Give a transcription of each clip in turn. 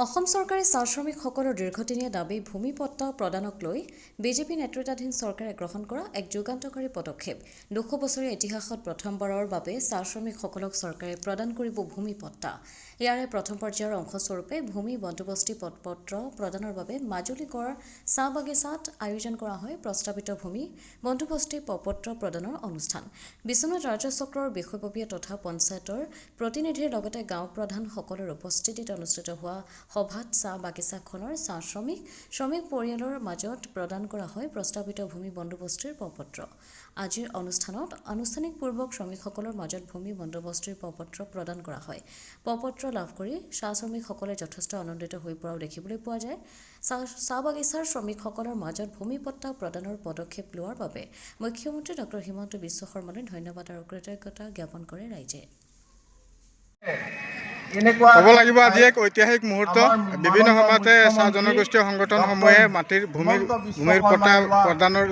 অসম চৰকাৰে চাহ শ্ৰমিকসকলৰ দীৰ্ঘদিনীয়া দাবী ভূমিপট্টা প্ৰদানক লৈ বিজেপি নেতৃত্বাধীন চৰকাৰে গ্ৰহণ কৰা এক যুগান্তকাৰী পদক্ষেপ। ২০০ বছৰীয়া ইতিহাসত প্ৰথমবাৰৰ বাবে চাহ শ্ৰমিকসকলক চৰকাৰে প্ৰদান কৰিব ভূমিপট্টা। ইয়াৰে প্ৰথম পৰ্যায়ৰ অংশস্বৰূপে ভূমি বন্দোবস্তি পত্ৰ প্ৰদানৰ বাবে মাজুলী গড় চাহ বাগিচাত আয়োজন কৰা হয় প্ৰস্তাৱিত ভূমি বন্দোবস্তি পত্ৰ প্ৰদানৰ অনুষ্ঠান। বিশ্বনাথ ৰাজ্য চক্ৰৰ বিষয়ববীয়া তথা পঞ্চায়তৰ প্ৰতিনিধিৰ লগতে গাঁও প্ৰধানসকলৰ উপস্থিতিত অনুষ্ঠিত হোৱা সভাত চাহ বাগিচাখনৰ চাহ শ্ৰমিক পৰিয়ালৰ মাজত প্ৰদান কৰা হয় প্ৰস্তাৱিত ভূমি বন্দোবস্তিৰ পত্ৰ। আজিৰ অনুষ্ঠানত আনুষ্ঠানিকপূৰ্বক শ্ৰমিকসকলৰ মাজত ভূমি বন্দোবস্তিৰ পত্ৰ প্ৰদান কৰা হয়। পত্ৰ লাভ কৰি চাহ শ্ৰমিকসকলে যথেষ্ট আনন্দিত হৈ পৰাও দেখিবলৈ পোৱা যায়। চাহ বাগিচাৰ শ্ৰমিকসকলৰ মাজত ভূমিপট্টা প্ৰদানৰ পদক্ষেপ লোৱাৰ বাবে মুখ্যমন্ত্ৰী ডক্টৰ হিমন্ত বিশ্ব শৰ্মালৈ ধন্যবাদ আৰু কৃতজ্ঞতা জ্ঞাপন কৰে ৰাইজে। ক'ব লাগিব আজি এক ঐতিহাসিক মুহূৰ্ত। বিভিন্ন সময়তে চাহ জনগোষ্ঠীয় সংগঠনসমূহে ভূমিৰ পট্টা প্ৰদানৰ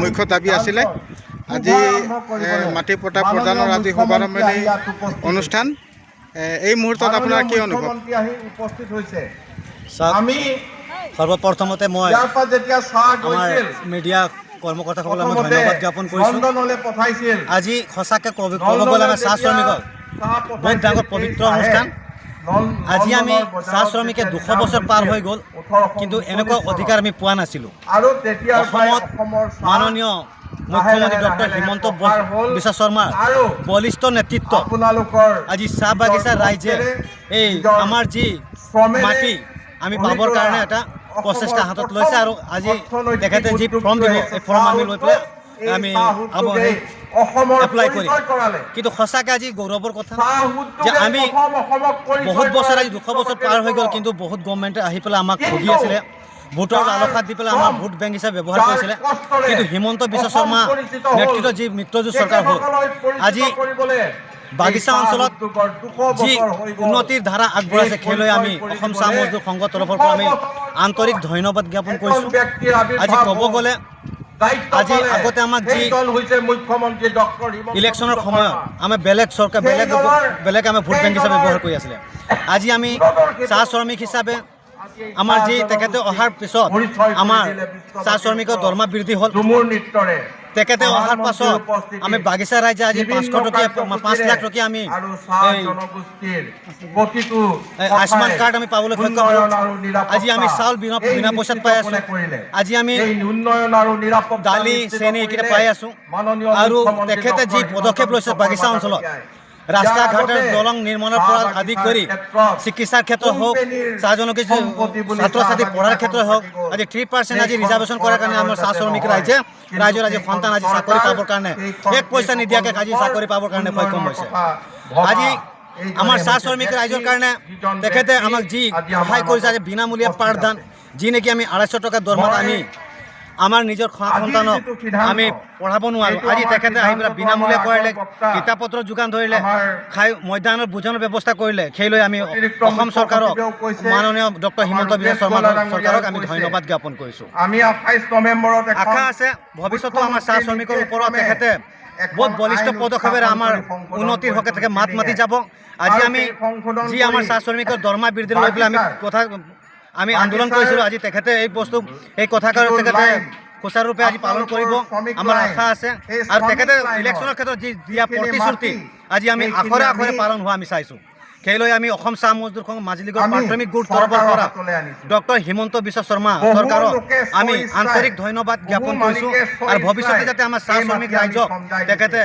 মুখ্য দাবী আছিলে। আজি মাটিৰ পট্টা প্ৰদানৰ আজি শুভাৰম্ভণি অনুষ্ঠান। এই মুহূৰ্তত আপোনাৰ কি অনুভৱ? সৰ্বপ্ৰথমতে মই আমাৰ মিডিয়া কৰ্মকৰ্তাসকলক মই ধন্যবাদ জ্ঞাপন কৰিছোঁ। আজি সঁচাকৈ ক'ব গ'লে আমাৰ চাহ শ্ৰমিকৰ বহুত ডাঙৰ পবিত্ৰ অনুষ্ঠান। আজি আমি চাহ শ্ৰমিকে ২০০ বছৰ পাৰ হৈ গ'ল, কিন্তু এনেকুৱা অধিকাৰ আমি পোৱা নাছিলোঁ। অসমত মাননীয় মুখ্যমন্ত্ৰী ডক্টৰ হিমন্ত বিশ্ব শৰ্মাৰ বলিষ্ঠ নেতৃত্ব আজি চাহ বাগিচাৰ ৰাইজে এই আমাৰ যি মাটি আমি পাবৰ কাৰণে এটা প্ৰচেষ্টা হাতত লৈছে আৰু আজি তেখেতে যি ফৰ্ম দিব এই ফৰ্ম আমি লৈ পেলাই আমি এপ্লাই কৰিম। কিন্তু সঁচাকৈ আজি গৌৰৱৰ কথা যে আমি বহুত বছৰ আজি ২০০ বছৰ পাৰ হৈ গ'ল, কিন্তু বহুত গভৰ্ণমেণ্টে আহি পেলাই আমাক ঠগি আছিলে, ভোটৰ আলোকাত দি পেলাই আমাৰ ভোট বেংক হিচাপে ব্যৱহাৰ কৰিছিলে। কিন্তু হিমন্ত বিশ্ব শৰ্মা নেতৃত্বত যি মিত্ৰজোঁট চৰকাৰ হ'ল, আজি বাগিচা অঞ্চলত যি উন্নতিৰ ধাৰা আগবঢ়াইছে সেইলৈ আমি অসম চাহ মজদুৰ সংঘৰ তৰফৰ পৰা আমি আন্তৰিক ধন্যবাদ জ্ঞাপন কৰিছোঁ। আজি ক'ব গ'লে আজি আগতে আমাক যি ইলেকশ্যনৰ সময়ত আমি বেলেগ আমি ভোট বেংক হিচাপে ব্যৱহাৰ কৰি আছিলে। আজি আমি চাহ শ্ৰমিক হিচাপে আমাৰ যি তেখেতে অহাৰ পিছত আমাৰ চাহ শ্ৰমিকৰ দৰমহা বৃদ্ধি হ'ল। তেখেতে অহাৰ পাছত আমি বাগিচা ৰাইজে আজি 5 লাখ টকীয়া আমি আয়ুষ্মান কাৰ্ড আমি পাবলৈ সক্ষম হ'লোঁ। আজি আমি চাউল বিনা পইচাত পাই আছোঁ। আজি আমি দালি চেনি এইকেইটা পাই আছোঁ। আৰু তেখেতে যি পদক্ষেপ লৈছে বাগিচা অঞ্চলত ৰাস্তা ঘাটৰ দলং নিৰ্মাণৰ পৰা আদি কৰি চিকিৎসাৰ ক্ষেত্ৰত হওক, চাহ জনগোষ্ঠীৰ ছাত্ৰ ছাত্ৰী পঢ়াৰ ক্ষেত্ৰত হওক, আজি 3% আজি ৰিজাৰ্ভেশ্যন কৰাৰ কাৰণে আমাৰ চাহ শ্ৰমিক ৰাইজৰ আজি সন্তান আজি চাকৰি পাবৰ কাৰণে 1 পইচা নিদিয়াকৈ আজি চাকৰি পাবৰ কাৰণে সক্ষম হৈছে। আজি আমাৰ চাহ শ্ৰমিক ৰাইজৰ কাৰণে তেখেতে আমাক যি সহায় কৰিছে, আজি বিনামূলীয়া পাঠদান, যি নেকি আমি 250 টকা দৰমহাত আমি আমাৰ নিজৰ সন্তানক আমি পঢ়াব নোৱাৰোঁ। আজি তেখেতে আহি পেলাই বিনামূলীয়া কৰিলে, কিতাপ পত্ৰ যোগান ধৰিলে, মধ্যাহ্নৰ ভোজনৰ ব্যৱস্থা কৰিলে। সেইলৈ আমি অসম চৰকাৰক মাননীয় ডক্টৰ হিমন্ত বিশ্ব শৰ্মা চৰকাৰক আমি ধন্যবাদ জ্ঞাপন কৰিছোঁ। আশা আছে ভৱিষ্যতেও আমাৰ চাহ শ্ৰমিকৰ ওপৰত তেখেতে বহুত বলিষ্ঠ পদক্ষেপেৰে আমাৰ উন্নতিৰ হকে তেখেতে মাত মাতি যাব। আজি আমি যি আমাৰ চাহ শ্ৰমিকৰ দৰমহা বৃদ্ধি লৈ পেলাই আমি আন্দোলন কৰিছিলোঁ, আজি তেখেতে এই কথাষাৰ তেখেতে সুচাৰুৰূপে আজি পালন কৰিব আমাৰ আশা আছে। আৰু তেখেতে ইলেকশ্যনৰ ক্ষেত্ৰত যি দিয়া প্ৰতিশ্ৰুতি আজি আমি আখৰে আখৰে পালন হোৱা আমি চাইছোঁ। সেইলৈ আমি অসম চাহ মজদুৰ সংঘ মাজুলী গড় প্ৰাথমিক গোট তৰফৰ পৰা ডক্টৰ হিমন্ত বিশ্ব শৰ্মা চৰকাৰক আমি আন্তৰিক ধন্যবাদ জ্ঞাপন কৰিছোঁ। আৰু ভৱিষ্যতে যাতে আমাৰ চাহ শ্ৰমিক ৰাইজক তেখেতে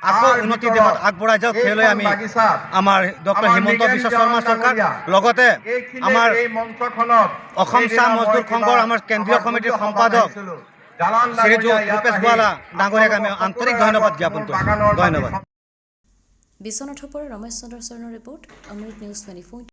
আকৌ উন্নতিৰ দিশত আগবঢ়াই যাওক, সেইলৈ আমি আমাৰ ডক্টৰ হিমন্ত বিশ্ব শৰ্মা চৰকাৰ লগতে আমাৰ অসম চাহ মজদুৰ সংঘৰ আমাৰ কেন্দ্ৰীয় কমিটিৰ সম্পাদক শ্ৰীযুত ৰূপেশ গোৱালা ডাঙৰীয়াক আমি আন্তৰিক ধন্যবাদ জ্ঞাপন কৰিছোঁ। ধন্যবাদ। বিশ্বনাথৰ পৰা ৰমেশ চন্দ্ৰ শৰ্মাৰ ৰিপৰ্ট, অমৃত নিউজ 24।